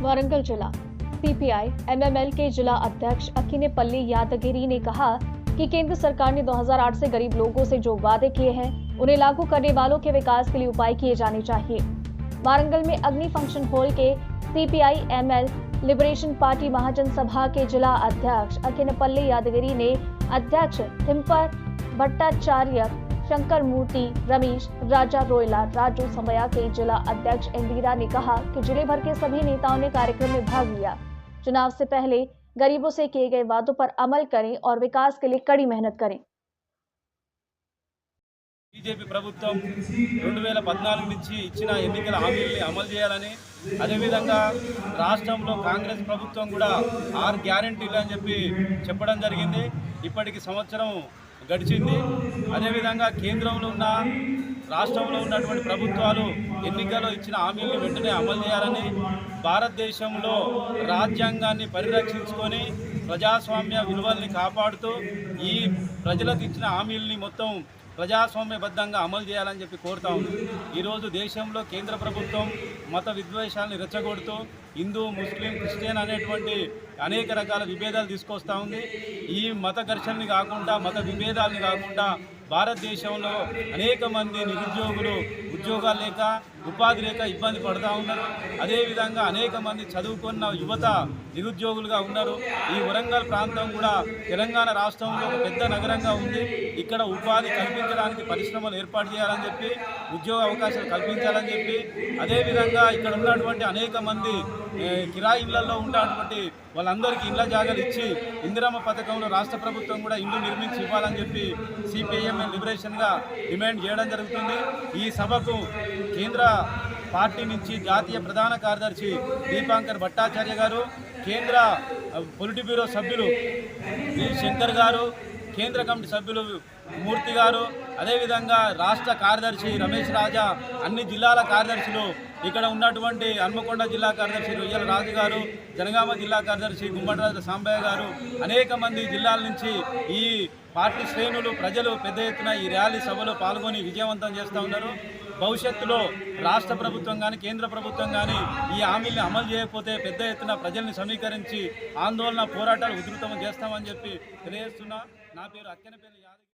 वारंगल जिला CPI MML के जिला अध्यक्ष अक्किनेपल्ली यादगिरी ने कहा कि केंद्र सरकार ने 2008 से गरीब लोगों से जो वादे किए हैं उन्हें लागू करने वालों के विकास के लिए उपाय किए जाने चाहिए। वारंगल में अग्नि फंक्शन हॉल के सीपीआई एमएल लिबरेशन पार्टी महाजन सभा के जिला अध्यक्ष अक्किनेपल्ली यादगिरी ने अध्यक्ष थिम्पर भट्टाचार्य, शंकर मूर्ति, रमेश, राजा रोयला, राजू समया के जिला अध्यक्ष इंदिरा ने कहा कि जिले भर के सभी नेताओं ने कार्यक्रम में भाग लिया। चुनाव से पहले गरीबों से किए गए वादों पर अमल करें और विकास के लिए कड़ी मेहनत करें। बीजेपी ప్రభుత్వం 2014 నుంచి ఇచ్చిన ఎన్నికల హామీల్ని అమలు చేయాలని, అదేవిధంగా రాష్ట్రంలో కాంగ్రెస్ ప్రభుత్వం కూడా 6 గ్యారెంటీలు అని చెప్పడం జరిగింది. ఇప్పటికి సంవత్సరం గడిచింది. అదేవిధంగా కేంద్రంలో ఉన్న రాష్ట్రంలో ఉన్నటువంటి ప్రభుత్వాలు ఎన్నికల్లో ఇచ్చిన హామీలను వెంటనే అమలు చేయాలని, భారతదేశంలో రాజ్యాంగాన్ని పరిరక్షించుకొని ప్రజాస్వామ్య విలువల్ని కాపాడుతూ ఈ ప్రజలకు ఇచ్చిన హామీలని మొత్తం ప్రజాస్వామ్యబద్ధంగా అమలు చేయాలని కోరుతా ఉంది. ఈరోజు దేశంలో కేంద్ర ప్రభుత్వం మత విద్వేషాలను రెచ్చగొడుతూ హిందూ, ముస్లిం, క్రిస్టియన్ అనేటువంటి అనేక రకాల విభేదాలు తీసుకొస్తూ ఉంది. ఈ మత ఘర్షణని కాకుండా, మత విభేదాలని కాకుండా భారతదేశంలో అనేక మంది నిరుద్యోగులు ఉద్యోగాలు లేక, ఉపాధి లేక ఇబ్బంది పడుతూ ఉన్నారు. అదేవిధంగా అనేక మంది చదువుకున్న యువత నిరుద్యోగులుగా ఉన్నారు. ఈ వరంగల్ ప్రాంతం కూడా తెలంగాణ రాష్ట్రంలో ఒక పెద్ద నగరంగా ఉంది. ఇక్కడ ఉపాధి కల్పించడానికి పరిశ్రమలు ఏర్పాటు చేయాలని ఉద్యోగ అవకాశాలు కల్పించాలని అదేవిధంగా ఇక్కడ ఉన్నటువంటి అనేక మంది కిరాయి ఇళ్లలో ఉన్నటువంటి వాళ్ళందరికీ ఇళ్ల జాగాలు ఇచ్చి ఇందిరమ్మ పథకంలో రాష్ట్ర ప్రభుత్వం కూడా ఇల్లు నిర్మించి ఇవ్వాలని సిపిఐఎం లిబరేషన్గా డిమాండ్ చేయడం జరుగుతుంది. ఈ సభకు కేంద్ర పార్టీ నుంచి జాతీయ ప్రధాన కార్యదర్శి దీపాంకర్ భట్టాచార్య గారు, కేంద్ర పొలిట్ బ్యూరో సభ్యులు శంకర్ గారు, కేంద్ర కమిటీ సభ్యులు మూర్తి గారు, అదేవిధంగా రాష్ట్ర కార్యదర్శి రమేష్ రాజా, అన్ని జిల్లాల కార్యదర్శులు, ఇక్కడ ఉన్నటువంటి హన్మకొండ జిల్లా కార్యదర్శి రొయ్యల రాజు గారు, జనగామ జిల్లా కార్యదర్శి గుమ్మడిరాజు సాంబయ్య గారు, అనేక మంది జిల్లాల నుంచి ఈ పార్టీ శ్రేణులు, ప్రజలు పెద్ద ఎత్తున ఈ ర్యాలీ సభలో పాల్గొని విజయవంతం చేస్తూ ఉన్నారు. భవిష్యత్తులో రాష్ట్ర ప్రభుత్వం కానీ, కేంద్ర ప్రభుత్వం కానీ ఈ హామీల్ని అమలు చేయకపోతే పెద్ద ఎత్తున ప్రజల్ని సమీకరించి ఆందోళన, పోరాటాలు ఉధృతం చేస్తామని తెలియజేస్తున్నా. నా పేరు అక్కినేపల్లి.